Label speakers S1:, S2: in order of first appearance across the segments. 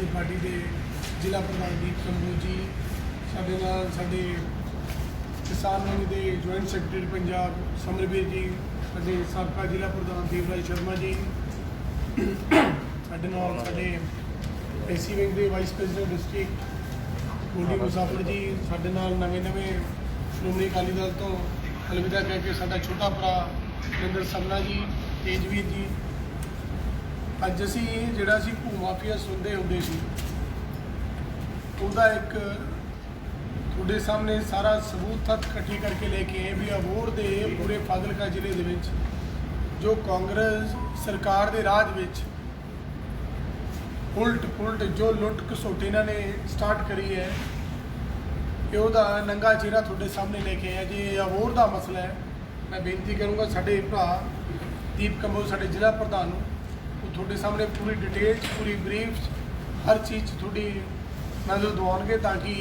S1: आदमी पार्टी के जिला प्रधान दीप कंबोज जी, साडे नाल साडे किसान मंच के जॉइंट सैकटरी पंजाब समरवीर जी, साडे साबका जिला प्रधान देवराज शर्मा जी, साडे नाल साडे एसी विंग के वाइस प्रेजिडेंट डिस्ट्रिक्ट गोल्डी मुसाफर जी, साडे नाल नवे श्रोमणी अकाली दल तो अलविदा कह के साडा छोटा भरा नंदर सरना जी, तेजवीर जी। अज असी जिहड़ा सी भू माफिया सुनते होंदे सी, ਉਹਦਾ एक ਤੁਹਾਡੇ सामने सारा सबूत तक इकट्ठे करके लेके आए भी अबोहर के पूरे फाजिलका जिले ਦੇ ਵਿੱਚ जो कांग्रेस सरकार के राज ਵਿੱਚ उलट पुलट जो लुट घसोट इन्होंने स्टार्ट करी है, ये ਉਹਦਾ नंगा चेहरा ਤੁਹਾਡੇ सामने लेके आए। जे अबोहर का मसला है, मैं बेनती करूँगा साडे भरा दीप कंबोज साडे जिला प्रधान वो ਤੁਹਾਡੇ सामने पूरी डिटेल पूरी ब्रीफ हर चीज़ थोड़ी नजर दवाउणगे ताकि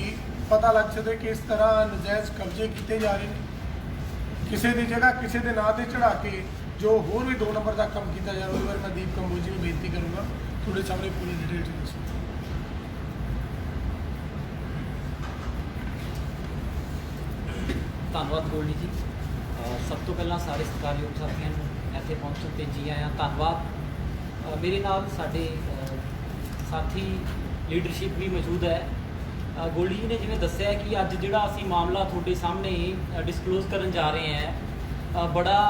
S1: पता लग सके कि इस तरह नजायज़ कब्जे किए जा रहे हैं। किसी की जगह किसी के नाँ से चढ़ा के जो होर भी 2 नंबर का काम किया जा रहा है, उस बार मैं दीप कंबोज जी को बेनती करूँगा थोड़े सामने पूरी डिटेल से दसो।
S2: धन्यवाद गोल्डी जी। सब तो पहला सारे सत्कारयोग साथियों इत्थे पहुँचण ते जी आया धन्यवाद। मेरे नाल साडे साथी लीडरशिप भी मौजूद है। गोल्डी जी ने जिवें दस्सिया कि अज जिहड़ा असीं मामला तुहाडे सामने डिस्कलोज करन जा रहे हैं, बड़ा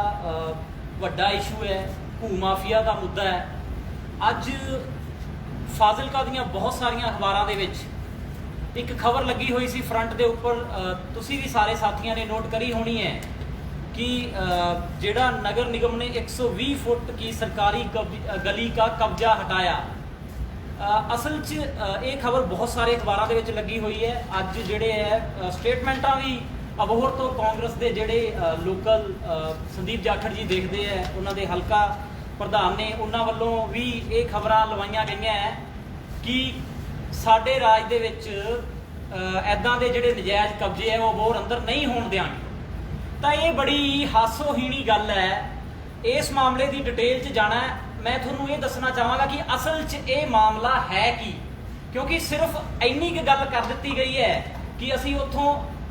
S2: वड्डा इशू है, भू माफिया का मुद्दा है। अज फाजिलका दीयां बहुत सारियां अखबारां दे विच एक खबर लगी हुई सी फ्रंट के उपर, तुसीं भी सारे साथियों ने नोट करी होनी है कि जिहड़ा नगर निगम ने 120 फुट की सरकारी गली का कब्जा हटाया। असल च ये खबर बहुत सारे अखबारों के विच लगी हुई है। अज जिहड़े है स्टेटमेंटां भी अबोहर तो कांग्रेस के जिहड़े लोकल संदीप जाखड़ जी देखते हैं, उन्होंने हल्का प्रधान ने उन्होंने वालों भी ये खबर लवाइया गई हैं कि साडे राज दे विच ऐदां दे जिहड़े नजायज़ कब्जे है वो अबोहर अंदर नहीं होण देंगे। तो ये बड़ी हासोहीणी गल है। इस मामले की डिटेल च जाना है। मैं थोनों ये दसना चाहांगा कि असल च ये मामला है की, क्योंकि सिर्फ इन्नी की गल कर दी गई है कि असी उत्थों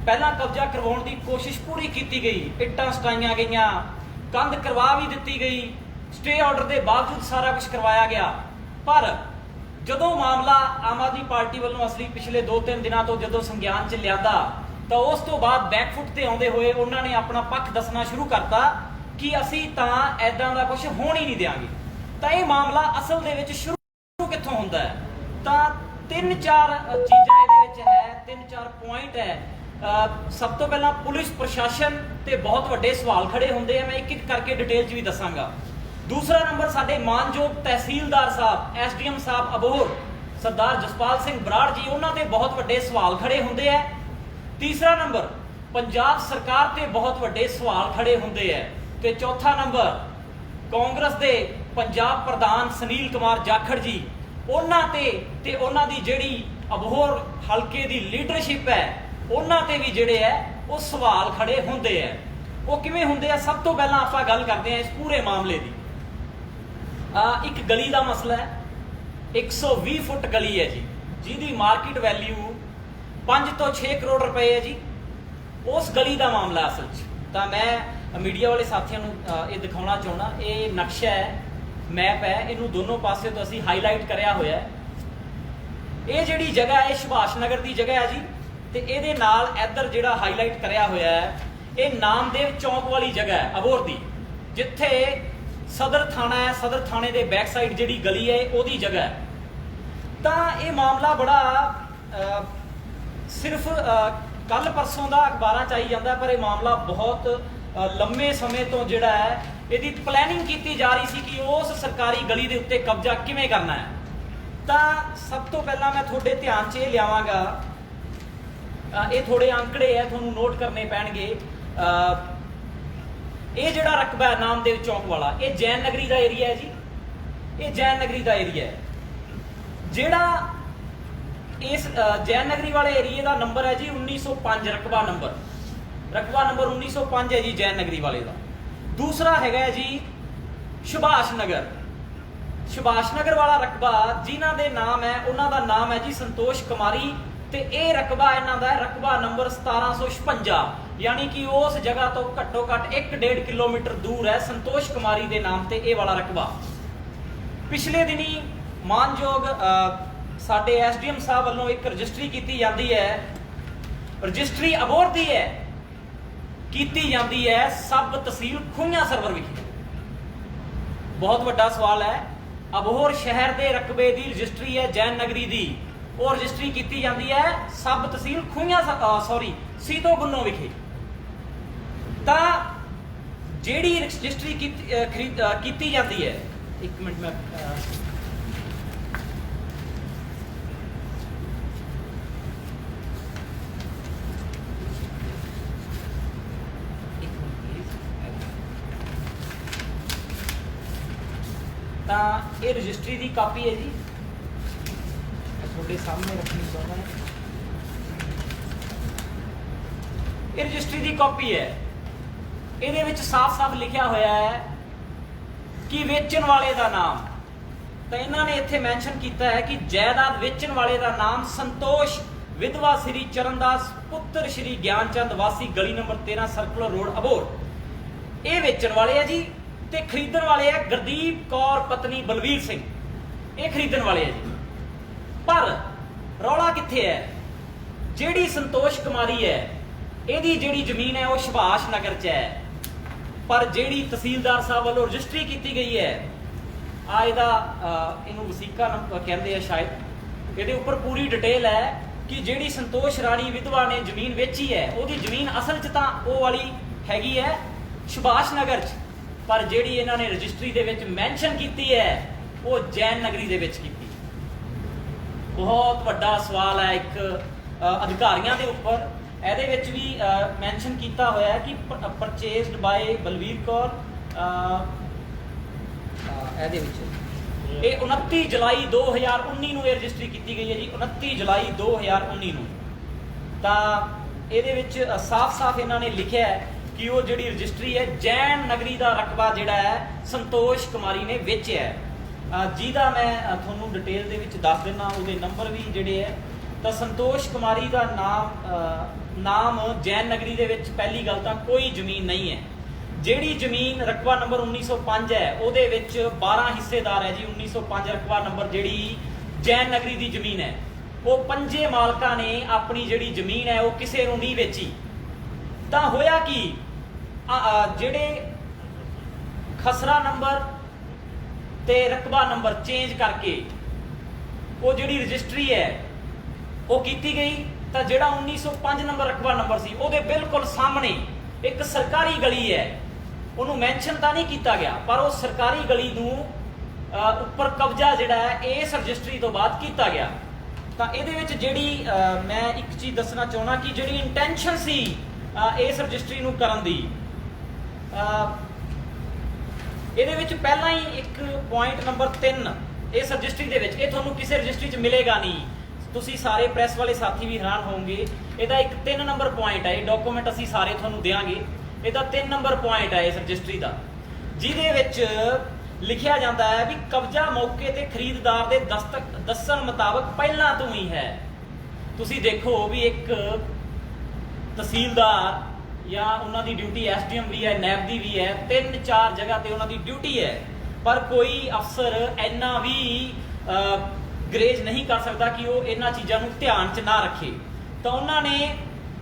S2: पहला कब्जा करवाउण की कोशिश पूरी की गई, इट्टां सटाइयां गईयां, कंध करवा भी दी गई, स्टे ऑर्डर के बावजूद सारा कुछ करवाया गया। पर जदों मामला आम आदमी पार्टी वालों असली पिछले 2-3 दिनों तो जदों संज्ञान च लिया तो उस तो बाद बैकफुट से आउंदे होए उन्होंने अपना पक्ष दसना शुरू करता कि असी तां ऐदां दा कुछ होण ही नहीं देंगे। तो ये मामला असल दे विच शुरू कित्थों हुंदा है? तो 3-4 चीज़ां इहदे विच है, 3-4 पॉइंट है। सब तो पहला पुलिस प्रशासन ते बहुत वड्डे सवाल खड़े होंदे हैं, मैं एक एक करके डिटेल च भी दसांगा। दूसरा नंबर साडे मानयोग तहसीलदार साहब SDM साहब अबोहर सरदार जसपाल सिंह बराड़ जी, उन्होंने बहुत वड्डे सवाल खड़े होंदे हैं। तीसरा नंबर पंजाब सरकार ते बहुत वड्डे सवाल खड़े होंदे हैं। ते चौथा नंबर कांग्रेस दे पंजाब प्रधान सुनील कुमार जाखड़ जी, उन्होंने ते उन्हां दी जिहड़ी अबोहर हल्के दी लीडरशिप है उन्हां ते भी जिहड़े है वो सवाल खड़े होंदे है। वो किवें होंदे है? सब तो पहला आपां गल करते हैं इस पूरे मामले की। एक गली का मसला है, 120 फुट गली है जी, जिहदी मार्केट वैल्यू 5 तो 6 करोड़ रुपए है जी। उस गली का मामला असल च तो मैं मीडिया वाले साथियों ये दिखाना चाहना, ये नक्शा है, मैप है, इनू दोनों पासे तो असी हाईलाइट कराया होया है। ये जिहड़ी जगह है सुभाष नगर की जगह है जी, तो ये नाल इधर जिहड़ा हाईलाइट कराया होया है, ये नामदेव चौक वाली जगह है अबोहर दी, जिथे सदर थाना है। सदर थाने के बैक साइड जिहड़ी गली है उहदी जगह है। तो ये मामला बड़ा सिर्फ कल परसों का अखबारां च आई जाता, पर यह मामला बहुत लंबे समय तो जिहड़ा है यदि प्लैनिंग की जा रही थी कि उस सरकारी गली के उत्ते कब्जा किवें करना है। तो सब तो पहला मैं थोड़े ध्यान च लियावांगा, ये थोड़े आंकड़े है थोनों नोट करने पैणगे। ये जिहड़ा रकबा है नामदेव चौक वाला, ये जैन नगरी का एरिया है जी, ये जैन नगरी का एरिया है। जिहड़ा इस जैन नगरी वाले एरिए का नंबर है जी 1905, रकबा नंबर 1905 है जी जैन नगरी वाले का। दूसरा हैगा जी सुभाष नगर, ਸੁਭਾਸ਼ ਨਗਰ ਵਾਲਾ ਰਕਬਾ ਜਿਨ੍ਹਾਂ ਦੇ ਨਾਮ ਹੈ ਉਹਨਾਂ ਦਾ ਨਾਮ ਹੈ ਜੀ ਸੰਤੋਸ਼ ਕੁਮਾਰੀ, ਤੇ ਇਹ ਰਕਬਾ ਇਹਨਾਂ ਦਾ ਹੈ ਰਕਬਾ ਨੰਬਰ 1756, ਯਾਨੀ ਕਿ ਉਸ ਜਗ੍ਹਾ ਤੋਂ ਘੱਟੋ ਘੱਟ 1.5 ਕਿਲੋਮੀਟਰ ਦੂਰ ਹੈ ਸੰਤੋਸ਼ ਕੁਮਾਰੀ ਦੇ ਨਾਮ ਤੇ ਇਹ ਵਾਲਾ ਰਕਬਾ। ਪਿਛਲੇ ਦਿਨੀ ਮਾਨਯੋਗ ਸਾਡੇ ਐਸਡੀਐਮ ਸਾਹਿਬ ਵੱਲੋਂ ਇੱਕ ਰਜਿਸਟਰੀ ਕੀਤੀ ਜਾਂਦੀ ਹੈ, ਰਜਿਸਟਰੀ ਅਬੋਹਰ ਦੀ ਹੈ, ਕੀਤੀ ਜਾਂਦੀ ਹੈ ਸਬ ਤਹਿਸੀਲ ਖੂਹੀਆਂ ਸਰਵਰ ਵਿਖੇ। ਬਹੁਤ ਵੱਡਾ ਸਵਾਲ ਹੈ, ਅਬੋਹਰ ਸ਼ਹਿਰ ਦੇ ਰਕਬੇ ਦੀ ਰਜਿਸਟਰੀ ਹੈ ਜੈਨ ਨਗਰੀ ਦੀ, ਉਹ ਰਜਿਸਟਰੀ ਕੀਤੀ ਜਾਂਦੀ ਹੈ ਸਬ ਤਹਿਸੀਲ ਖੂਹੀਆਂ ਸੀਤੋ ਗੁੰਨੋ ਵਿਖੇ। ਤਾਂ ਜਿਹੜੀ ਰਜਿਸਟਰੀ ਕੀਤੀ ਜਾਂਦੀ ਹੈ, ਇੱਕ ਮਿੰਟ ਮੈਂ ਤਾਂ ਇਹ ਰਜਿਸਟਰੀ ਦੀ ਕਾਪੀ ਹੈ ਜੀ, ਤੁਹਾਡੇ ਸਾਹਮਣੇ ਰੱਖਣੀ ਚਾਹੁੰਦਾ ਹਾਂ। ਇਹ ਰਜਿਸਟਰੀ ਦੀ ਕਾਪੀ ਹੈ, ਇਹਦੇ ਵਿੱਚ ਸਾਫ਼-ਸਾਫ਼ ਲਿਖਿਆ ਹੋਇਆ ਹੈ ਕਿ ਵੇਚਣ ਵਾਲੇ ਦਾ ਨਾਮ, ਤਾਂ ਇਹਨਾਂ ਨੇ ਇੱਥੇ ਮੈਂਸ਼ਨ ਕੀਤਾ ਹੈ ਕਿ ਜਾਇਦਾਦ ਵੇਚਣ ਵਾਲੇ ਦਾ ਨਾਮ ਸੰਤੋਸ਼ ਵਿਧਵਾ ਸ੍ਰੀ ਚਰਨਦਾਸ ਪੁੱਤਰ ਸ੍ਰੀ ਗਿਆਨਚੰਦ ਵਾਸੀ ਗਲੀ ਨੰਬਰ 13 ਸਰਕੂਲਰ ਰੋਡ ਅਬੋਹਰ, ਇਹ ਵੇਚਣ ਵਾਲੇ ਹੈ ਜੀ। ਤੇ ਖਰੀਦਣ ਵਾਲੇ ਹੈ ਗੁਰਦੀਪ ਕੌਰ ਪਤਨੀ ਬਲਵੀਰ ਸਿੰਘ, ਇਹ ਖਰੀਦਣ ਵਾਲੇ ਹੈ ਜੀ। ਪਰ ਰੌਲਾ ਕਿੱਥੇ ਹੈ? ਜਿਹੜੀ ਸੰਤੋਸ਼ ਕੁਮਾਰੀ ਹੈ ਇਹਦੀ ਜਿਹੜੀ ਜ਼ਮੀਨ ਹੈ ਉਹ ਸੁਭਾਸ਼ ਨਗਰ 'ਚ ਹੈ, ਪਰ ਜਿਹੜੀ ਤਹਿਸੀਲਦਾਰ ਸਾਹਿਬ ਵੱਲੋਂ ਰਜਿਸਟਰੀ ਕੀਤੀ ਗਈ ਹੈ ਆ ਇਹਨੂੰ ਵਸੀਕਾ ਕਹਿੰਦੇ ਆ ਸ਼ਾਇਦ, ਇਹਦੇ ਉੱਪਰ ਪੂਰੀ ਡਿਟੇਲ ਹੈ ਕਿ ਜਿਹੜੀ ਸੰਤੋਸ਼ ਰਾਣੀ ਵਿਧਵਾ ਨੇ ਜ਼ਮੀਨ ਵੇਚੀ ਹੈ ਉਹਦੀ ਜ਼ਮੀਨ ਅਸਲ 'ਚ ਤਾਂ ਉਹ ਵਾਲੀ ਹੈਗੀ ਹੈ ਸੁਭਾਸ਼ ਨਗਰ 'ਚ, ਪਰ ਜਿਹੜੀ ਇਹਨਾਂ ਨੇ ਰਜਿਸਟਰੀ ਦੇ ਵਿੱਚ ਮੈਂਸ਼ਨ ਕੀਤੀ ਹੈ ਉਹ ਜੈਨ ਨਗਰੀ ਦੇ ਵਿੱਚ ਕੀਤੀ। ਬਹੁਤ ਵੱਡਾ ਸਵਾਲ ਹੈ ਇੱਕ ਅਧਿਕਾਰੀਆਂ ਦੇ ਉੱਪਰ। ਇਹਦੇ ਵਿੱਚ ਵੀ ਮੈਂਸ਼ਨ ਕੀਤਾ ਹੋਇਆ ਹੈ ਕਿ ਪਰਚੇਸਡ ਬਾਏ ਬਲਵੀਰ ਕੌਰ, ਇਹਦੇ ਵਿੱਚ ਇਹ 29 ਜੁਲਾਈ 2019 ਨੂੰ ਇਹ ਰਜਿਸਟਰੀ ਕੀਤੀ ਗਈ ਹੈ ਜੀ, 29 ਜੁਲਾਈ 2019 ਨੂੰ। ਤਾਂ ਇਹਦੇ ਵਿੱਚ ਸਾਫ਼-ਸਾਫ਼ ਇਹਨਾਂ ਨੇ ਲਿਖਿਆ ਹੈ ਕਿ ਉਹ ਜਿਹੜੀ ਰਜਿਸਟਰੀ ਹੈ ਜੈਨ ਨਗਰੀ ਦਾ ਰਕਬਾ ਜਿਹੜਾ ਹੈ ਸੰਤੋਸ਼ ਕੁਮਾਰੀ ਨੇ ਵੇਚਿਆ ਹੈ, ਜਿਹਦਾ ਮੈਂ ਤੁਹਾਨੂੰ ਡਿਟੇਲ ਦੇ ਵਿੱਚ ਦੱਸ ਦਿੰਦਾ, ਉਹਦੇ ਨੰਬਰ ਵੀ ਜਿਹੜੇ ਹੈ। ਤਾਂ ਸੰਤੋਸ਼ ਕੁਮਾਰੀ ਦਾ ਨਾਮ ਜੈਨ ਨਗਰੀ ਦੇ ਵਿੱਚ ਪਹਿਲੀ ਗੱਲ ਤਾਂ ਕੋਈ ਜ਼ਮੀਨ ਨਹੀਂ ਹੈ। ਜਿਹੜੀ ਜ਼ਮੀਨ ਰਕਬਾ ਨੰਬਰ 1905 ਹੈ ਉਹਦੇ ਵਿੱਚ 12 ਹਿੱਸੇਦਾਰ ਹੈ ਜੀ। 1905 ਰਕਬਾ ਨੰਬਰ ਜਿਹੜੀ ਜੈਨ ਨਗਰੀ ਦੀ ਜ਼ਮੀਨ ਹੈ, ਉਹ 5 ਮਾਲਕਾਂ ਨੇ ਆਪਣੀ ਜਿਹੜੀ ਜ਼ਮੀਨ ਹੈ ਉਹ ਕਿਸੇ ਨੂੰ ਨਹੀਂ ਵੇਚੀ। ਤਾਂ ਹੋਇਆ ਕਿ ਜਿਹੜੇ ਖਸਰਾ ਨੰਬਰ ਤੇ ਰਕਬਾ ਨੰਬਰ ਚੇਂਜ ਕਰਕੇ ਉਹ ਜਿਹੜੀ ਰਜਿਸਟਰੀ ਹੈ ਉਹ ਕੀਤੀ ਗਈ। ਤਾਂ ਜਿਹੜਾ 1905 ਨੰਬਰ ਰਕਬਾ ਨੰਬਰ ਸੀ ਉਹਦੇ ਬਿਲਕੁਲ ਸਾਹਮਣੇ ਇੱਕ ਸਰਕਾਰੀ ਗਲੀ ਹੈ, ਉਹਨੂੰ ਮੈਂਸ਼ਨ ਤਾਂ ਨਹੀਂ ਕੀਤਾ ਗਿਆ, ਪਰ ਉਹ ਸਰਕਾਰੀ ਗਲੀ ਨੂੰ ਉੱਪਰ ਕਬਜ਼ਾ ਜਿਹੜਾ ਹੈ ਇਸ ਰਜਿਸਟਰੀ ਤੋਂ ਬਾਅਦ ਕੀਤਾ ਗਿਆ। ਤਾਂ ਇਹਦੇ ਵਿੱਚ ਜਿਹੜੀ ਮੈਂ ਇੱਕ ਚੀਜ਼ ਦੱਸਣਾ ਚਾਹੁੰਦਾ ਕਿ ਜਿਹੜੀ ਇੰਟੈਂਸ਼ਨ ਸੀ ਇਸ ਰਜਿਸਟਰੀ ਨੂੰ ਕਰਨ ਦੀ, ਇਹਦੇ ਵਿੱਚ ਪਹਿਲਾਂ ਹੀ ਇੱਕ ਪੁਆਇੰਟ ਨੰਬਰ 3 ਇਸ ਰਜਿਸਟਰੀ ਦੇ ਵਿੱਚ, ਇਹ ਤੁਹਾਨੂੰ ਕਿਸੇ ਰਜਿਸਟਰੀ 'ਚ ਮਿਲੇਗਾ ਨਹੀਂ, ਤੁਸੀਂ ਸਾਰੇ ਪ੍ਰੈਸ ਵਾਲੇ ਸਾਥੀ ਵੀ ਹੈਰਾਨ ਹੋਵੋਗੇ। ਇਹਦਾ ਇੱਕ 3 ਨੰਬਰ ਪੁਆਇੰਟ ਹੈ, ਇਹ ਡਾਕੂਮੈਂਟ ਅਸੀਂ ਸਾਰੇ ਤੁਹਾਨੂੰ ਦੇਵਾਂਗੇ। ਇਹਦਾ 3 ਨੰਬਰ ਪੁਆਇੰਟ ਹੈ ਇਸ ਰਜਿਸਟਰੀ ਦਾ, ਜਿਹਦੇ ਵਿੱਚ ਲਿਖਿਆ ਜਾਂਦਾ ਹੈ ਵੀ ਕਬਜ਼ਾ ਮੌਕੇ ਤੇ ਖਰੀਦਦਾਰ ਦੇ ਦੱਸਣ ਮੁਤਾਬਕ ਪਹਿਲਾਂ ਤੋਂ ਹੀ ਹੈ। ਤੁਸੀਂ ਦੇਖੋ ਵੀ ਇੱਕ ਤਹਿਸੀਲਦਾਰ ਜਾਂ ਉਹਨਾਂ ਦੀ ਡਿਊਟੀ ਐਸਡੀਐਮ ਵੀ ਹੈ, ਨੈਬ ਦੀ ਵੀ ਹੈ, 3-4 ਜਗ੍ਹਾ ਤੇ ਉਹਨਾਂ ਦੀ ਡਿਊਟੀ ਹੈ, ਪਰ ਕੋਈ ਅਫਸਰ ਇੰਨਾ ਵੀ ਗਰੇਜ ਨਹੀਂ ਕਰ ਸਕਦਾ ਕਿ ਉਹ ਇਹਨਾਂ ਚੀਜ਼ਾਂ ਨੂੰ ਧਿਆਨ 'ਚ ਨਾ ਰੱਖੇ। ਤਾਂ ਉਹਨਾਂ ਨੇ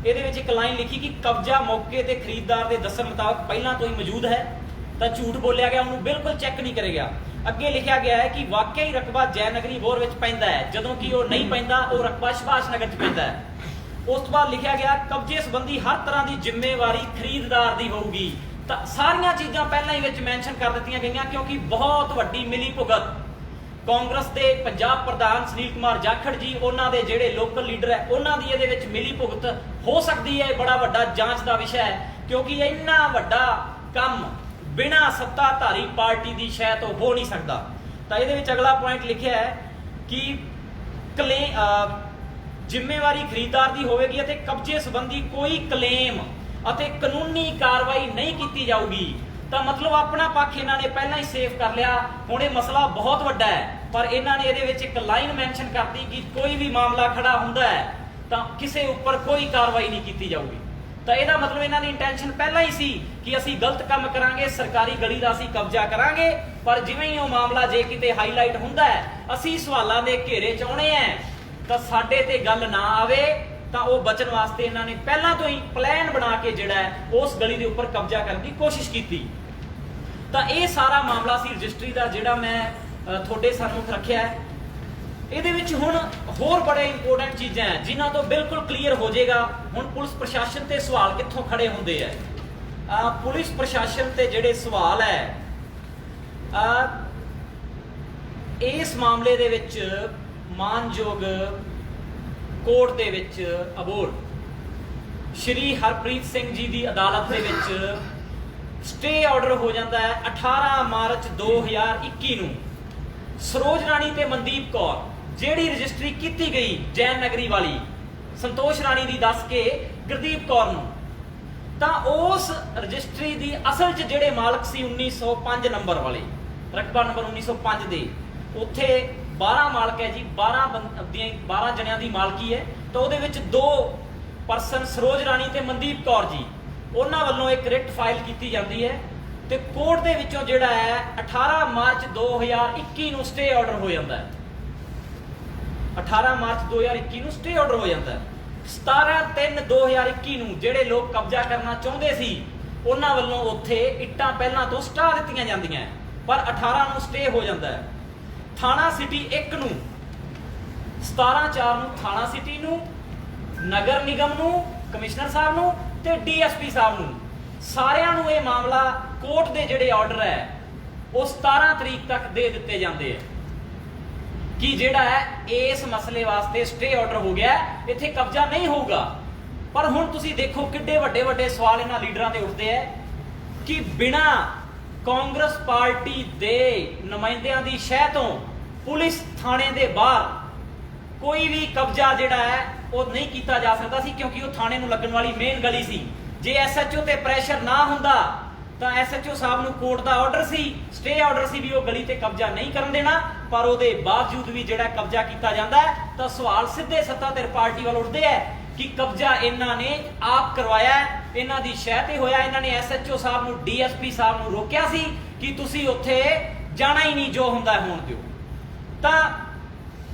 S2: ਇਹਦੇ ਵਿੱਚ ਇੱਕ ਲਾਈਨ ਲਿਖੀ ਕਿ ਕਬਜ਼ਾ ਮੌਕੇ ਤੇ ਖਰੀਦਦਾਰ ਦੇ ਦੱਸਣ ਮੁਤਾਬਕ ਪਹਿਲਾਂ ਤੋਂ ਹੀ ਮੌਜੂਦ ਹੈ। ਤਾਂ ਝੂਠ ਬੋਲਿਆ ਗਿਆ, ਉਹਨੂੰ ਬਿਲਕੁਲ ਚੈੱਕ ਨਹੀਂ ਕਰਿਆ। ਅੱਗੇ ਲਿਖਿਆ ਗਿਆ ਹੈ ਕਿ ਵਾਕਿਆ ਹੀ ਰਕਬਾ ਜੈ ਨਗਰੀ ਬੋਰ ਵਿੱਚ ਪੈਂਦਾ ਹੈ, ਜਦੋਂ ਕਿ ਉਹ ਨਹੀਂ ਪੈਂਦਾ, ਉਹ ਰਕਬਾ ਸੁਭਾਸ਼ ਨਗਰ 'ਚ ਪੈਂਦਾ ਹੈ। ਉਸ ਤੋਂ ਬਾਅਦ ਲਿਖਿਆ ਗਿਆ ਕਬਜ਼ੇ ਸੰਬੰਧੀ ਹਰ ਤਰ੍ਹਾਂ ਦੀ ਜ਼ਿੰਮੇਵਾਰੀ ਖਰੀਦਦਾਰ ਦੀ ਹੋਊਗੀ। ਤਾਂ ਸਾਰੀਆਂ ਚੀਜ਼ਾਂ ਪਹਿਲਾਂ ਹੀ ਵਿੱਚ ਮੈਂਸ਼ਨ ਕਰ ਦਿੱਤੀਆਂ ਗਈਆਂ, ਕਿਉਂਕਿ ਬਹੁਤ ਵੱਡੀ ਮਿਲੀ ਭੁਗਤ ਕਾਂਗਰਸ ਦੇ ਪੰਜਾਬ ਪ੍ਰਧਾਨ ਸੁਨੀਲ ਕੁਮਾਰ ਜਾਖੜ ਜੀ, ਉਹਨਾਂ ਦੇ ਜਿਹੜੇ ਲੋਕਲ ਲੀਡਰ ਹੈ, ਉਹਨਾਂ ਦੀ ਇਹਦੇ ਵਿੱਚ ਮਿਲੀ ਭੁਗਤ ਹੋ ਸਕਦੀ ਹੈ। ਬੜਾ ਵੱਡਾ ਜਾਂਚ ਦਾ ਵਿਸ਼ਾ ਹੈ, ਕਿਉਂਕਿ ਇੰਨਾ ਵੱਡਾ ਕੰਮ ਬਿਨਾਂ ਸੱਤਾਧਾਰੀ ਪਾਰਟੀ ਦੀ ਸ਼ਾਇਦ ਤੋਂ ਹੋ ਨਹੀਂ ਸਕਦਾ। ਤਾਂ ਇਹਦੇ ਵਿੱਚ ਅਗਲਾ ਪੁਆਇੰਟ ਲਿਖਿਆ ਹੈ ਕਿ ਜ਼ਿੰਮੇਵਾਰੀ ਖਰੀਦਦਾਰ ਦੀ ਹੋਵੇਗੀ ਅਤੇ ਕਬਜ਼ੇ ਸੰਬੰਧੀ ਕੋਈ ਕਲੇਮ ਅਤੇ ਕਾਨੂੰਨੀ ਕਾਰਵਾਈ ਨਹੀਂ ਕੀਤੀ ਜਾਊਗੀ। ਤਾਂ ਮਤਲਬ ਆਪਣਾ ਪੱਖ ਇਹਨਾਂ ਨੇ ਪਹਿਲਾਂ ਹੀ ਸੇਫ ਕਰ ਲਿਆ। ਹੁਣ ਇਹ ਮਸਲਾ ਬਹੁਤ ਵੱਡਾ ਹੈ, ਪਰ ਇਹਨਾਂ ਨੇ ਇਹਦੇ ਵਿੱਚ ਇੱਕ ਲਾਈਨ ਮੈਂਸ਼ਨ ਕਰਤੀ ਕਿ ਕੋਈ ਵੀ ਮਾਮਲਾ ਖੜਾ ਹੁੰਦਾ ਹੈ ਤਾਂ ਕਿਸੇ ਉੱਪਰ ਕੋਈ ਕਾਰਵਾਈ ਨਹੀਂ ਕੀਤੀ ਜਾਊਗੀ। ਤਾਂ ਇਹਦਾ ਮਤਲਬ ਇਹਨਾਂ ਦੀ ਇੰਟੈਂਸ਼ਨ ਪਹਿਲਾਂ ਹੀ ਸੀ ਕਿ ਅਸੀਂ ਗਲਤ ਕੰਮ ਕਰਾਂਗੇ, ਸਰਕਾਰੀ ਗਲੀ ਦਾ ਅਸੀਂ ਕਬਜ਼ਾ ਕਰਾਂਗੇ, ਪਰ ਜਿਵੇਂ ਹੀ ਉਹ ਮਾਮਲਾ ਜੇ ਕਿਤੇ ਹਾਈਲਾਈਟ ਹੁੰਦਾ ਹੈ, ਅਸੀਂ ਸਵਾਲਾਂ ਦੇ ਘੇਰੇ 'ਚ ਆਉਣੇ ਆ ਤਾਂ ਸਾਡੇ ਤੇ ਗੱਲ ਨਾ ਆਵੇ, ਤਾਂ ਉਹ ਬਚਣ ਵਾਸਤੇ ਇਹਨਾਂ ਨੇ ਪਹਿਲਾਂ ਤੋਂ ਹੀ ਪਲਾਨ ਬਣਾ ਕੇ ਜਿਹੜਾ ਹੈ ਉਸ ਗਲੀ ਦੇ ਉੱਪਰ ਕਬਜ਼ਾ ਕਰਨ ਦੀ ਕੋਸ਼ਿਸ਼ ਕੀਤੀ। ਤਾਂ ਇਹ ਸਾਰਾ ਮਾਮਲਾ ਸੀ ਰਜਿਸਟਰੀ ਦਾ ਜਿਹੜਾ ਮੈਂ ਤੁਹਾਡੇ ਸਾਹਮਣੇ ਰੱਖਿਆ ਹੈ। ਇਹਦੇ ਵਿੱਚ ਹੁਣ ਹੋਰ ਬੜੇ ਇੰਪੋਰਟੈਂਟ ਚੀਜ਼ਾਂ ਹੈ ਜਿਨ੍ਹਾਂ ਤੋਂ ਬਿਲਕੁਲ ਕਲੀਅਰ ਹੋ ਜਾਏਗਾ ਹੁਣ ਪੁਲਿਸ ਪ੍ਰਸ਼ਾਸਨ ਤੇ ਸਵਾਲ ਕਿੱਥੋਂ ਖੜੇ ਹੁੰਦੇ ਆ। ਪੁਲਿਸ ਪ੍ਰਸ਼ਾਸਨ ਤੇ ਜਿਹੜੇ ਸਵਾਲ ਹੈ ਇਸ ਮਾਮਲੇ ਦੇ ਵਿੱਚ ਮਾਨਯੋਗ ਕੋਰਟ ਦੇ ਵਿੱਚ ਅਬੋਹਰ ਸ਼੍ਰੀ ਹਰਪ੍ਰੀਤ ਸਿੰਘ ਜੀ ਦੀ ਅਦਾਲਤ ਦੇ ਵਿੱਚ ਸਟੇ ਆਰਡਰ ਹੋ ਜਾਂਦਾ ਹੈ 18 ਮਾਰਚ 2021 ਨੂੰ। ਸਰੋਜ ਰਾਣੀ ਤੇ ਮਨਦੀਪ ਕੌਰ ਜਿਹੜੀ ਰਜਿਸਟਰੀ ਕੀਤੀ ਗਈ ਜੈਨ ਨਗਰੀ ਵਾਲੀ ਸੰਤੋਸ਼ ਰਾਣੀ ਦੀ ਦੱਸ ਕੇ ਗੁਰਦੀਪ ਕੌਰ ਨੂੰ, ਤਾਂ ਉਸ ਰਜਿਸਟਰੀ ਦੀ ਅਸਲ 'ਚ ਜਿਹੜੇ ਮਾਲਕ ਸੀ 1905 ਨੰਬਰ ਵਾਲੇ, ਰਕਬਾ ਨੰਬਰ 1905 ਦੇ, ਉੱਥੇ 12 ਮਾਲਕ ਹੈ ਜੀ, 12 ਜਣਿਆਂ ਦੀ ਮਾਲਕੀ ਹੈ। ਤਾਂ ਉਹਦੇ ਵਿੱਚ 2 ਪਰਸਨ ਸਰੋਜ ਰਾਣੀ ਤੇ ਮਨਦੀਪ ਕੌਰ ਜੀ, ਉਹਨਾਂ ਵੱਲੋਂ ਇੱਕ ਰਿਟ ਫਾਈਲ ਕੀਤੀ ਜਾਂਦੀ ਹੈ ਤੇ ਕੋਰਟ ਦੇ ਵਿੱਚੋਂ ਜਿਹੜਾ ਹੈ 18 ਮਾਰਚ 2021 ਨੂੰ ਸਟੇ ਆਰਡਰ ਹੋ ਜਾਂਦਾ ਹੈ। 18 ਮਾਰਚ 2021 ਨੂੰ ਸਟੇ ਆਰਡਰ ਹੋ ਜਾਂਦਾ ਹੈ। 17/3/2021 ਨੂੰ ਜਿਹੜੇ ਲੋਕ ਕਬਜ਼ਾ ਕਰਨਾ ਚਾਹੁੰਦੇ ਸੀ ਉਹਨਾਂ ਵੱਲੋਂ ਉੱਥੇ ਇੱਟਾਂ ਪਹਿਲਾਂ ਤੋਂ ਸਟਾ ਦਿੱਤੀਆਂ ਜਾਂਦੀਆਂ, ਪਰ 18 ਨੂੰ ਸਟੇ ਹੋ ਜਾਂਦਾ ਹੈ। ਥਾਣਾ ਸਿਟੀ 1 ਨੂੰ 17/4 ਨੂੰ ਥਾਣਾ ਸਿਟੀ ਨੂੰ, ਨਗਰ ਨਿਗਮ ਨੂੰ, ਕਮਿਸ਼ਨਰ ਸਾਹਿਬ ਨੂੰ ਤੇ ਡੀਐਸਪੀ ਸਾਹਿਬ ਨੂੰ, ਸਾਰਿਆਂ ਨੂੰ ਇਹ ਮਾਮਲਾ ਕੋਰਟ ਦੇ ਜਿਹੜੇ ਆਰਡਰ ਹੈ ਉਹ 17 ਤਰੀਕ ਤੱਕ ਦੇ ਦਿੱਤੇ ਜਾਂਦੇ ਆ ਕਿ ਜਿਹੜਾ ਹੈ ਇਸ ਮਸਲੇ ਵਾਸਤੇ ਸਟੇ ਆਰਡਰ ਹੋ ਗਿਆ, ਇੱਥੇ ਕਬਜ਼ਾ ਨਹੀਂ ਹੋਊਗਾ। ਪਰ ਹੁਣ ਤੁਸੀਂ ਦੇਖੋ ਕਿੱਡੇ ਵੱਡੇ ਵੱਡੇ ਸਵਾਲ ਇਹਨਾਂ ਲੀਡਰਾਂ ਤੇ ਉੱਠਦੇ ਆ ਕਿ ਬਿਨਾਂ ਕਾਂਗਰਸ ਪਾਰਟੀ ਦੇ ਨੁਮਾਇੰਦਿਆਂ ਦੀ ਸ਼ਹਿ ਤੋਂ ਪੁਲਿਸ ਥਾਣੇ ਦੇ ਬਾਹਰ ਕੋਈ ਵੀ ਕਬਜ਼ਾ ਜਿਹੜਾ ਹੈ ਉਹ ਨਹੀਂ ਕੀਤਾ ਜਾ ਸਕਦਾ ਸੀ, ਕਿਉਂਕਿ ਉਹ ਥਾਣੇ ਨੂੰ ਲੱਗਣ ਵਾਲੀ ਮੇਨ ਗਲੀ ਸੀ। ਜੇ ਐਸਐਚਓ ਤੇ ਪ੍ਰੈਸ਼ਰ ਨਾ ਹੁੰਦਾ ਤਾਂ ਐਸਐਚਓ ਸਾਹਿਬ ਨੂੰ ਕੋਰਟ ਦਾ ਆਰਡਰ ਸੀ, ਸਟੇ ਆਰਡਰ ਸੀ ਵੀ ਉਹ ਗਲੀ ਤੇ ਕਬਜ਼ਾ ਨਹੀਂ ਕਰਨ ਦੇਣਾ, ਪਰ ਉਹਦੇ ਬਾਵਜੂਦ ਵੀ ਜਿਹੜਾ ਕਬਜ਼ਾ ਕੀਤਾ ਜਾਂਦਾ ਹੈ ਤਾਂ ਸਵਾਲ ਸਿੱਧੇ ਸੱਤਾਧਾਰ ਪਾਰਟੀ ਵੱਲ ਉੱਠਦੇ ਹੈ ਕਿ ਕਬਜ਼ਾ ਇਹਨਾਂ ਨੇ ਆਪ ਕਰਵਾਇਆ, ਇਹਨਾਂ ਦੀ ਸ਼ਹਿ ਤੇ ਹੋਇਆ। ਇਹਨਾਂ ਨੇ ਐਸਐਚਓ ਸਾਹਿਬ ਨੂੰ, ਡੀਐਸਪੀ ਸਾਹਿਬ ਨੂੰ ਰੋਕਿਆ ਸੀ ਕਿ ਤੁਸੀਂ ਉੱਥੇ ਜਾਣਾ ਹੀ ਨਹੀਂ, ਜੋ ਹੁੰਦਾ ਹੋਣ ਦਿਓ। ਤਾਂ